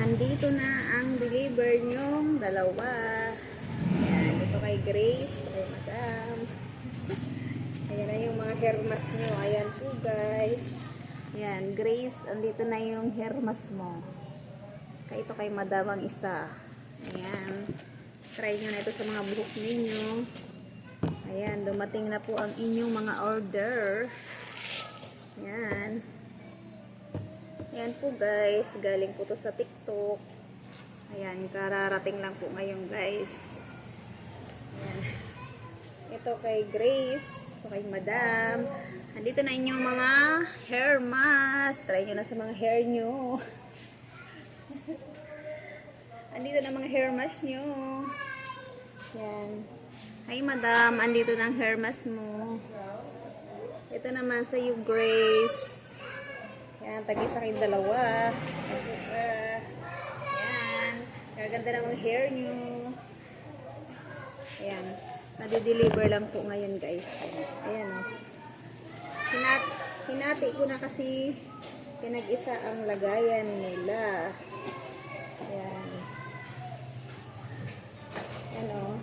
Andito na ang deliver nyong dalawa. Ayan, ito kay Grace, ito kay Madam. Ayan na yung mga hermas nyo. Ayan po guys. Ayan, Grace, andito na yung hermas mo. Kaya ito kay Madam ang isa. Ayan. Try nyo na ito sa mga buhok ninyo. Ayan, dumating na po ang inyong mga order. Ayan. Ayan po guys, galing po to sa TikTok. Ayan, kararating lang po ngayon guys. Ayan. Ito kay Grace, ito kay Madam. Andito na inyong mga hair mask. Try nyo na sa mga hair nyo. Andito na mga hair mask nyo. Ayan. Hi Madam, andito na ang hair mask mo. Ito naman sa you Grace. Yan, tag-isa kayong dalawa. Yan. Gaganda na mga hair nyo. Ayan. Nadi-deliver lang po ngayon guys. Ayan o. Hinati ko na kasi pinag-isa ang lagayan nila. Ayan. Ayan o.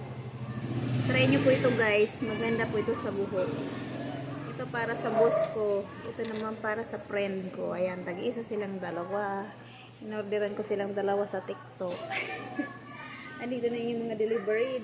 Try nyo po ito guys. Maganda po ito sa buhok. Ito para sa boss ko. Ito naman para sa friend ko. Ayan, tag-isa silang dalawa. In-orderan ko silang dalawa sa TikTok. Andito na yung mga delivery.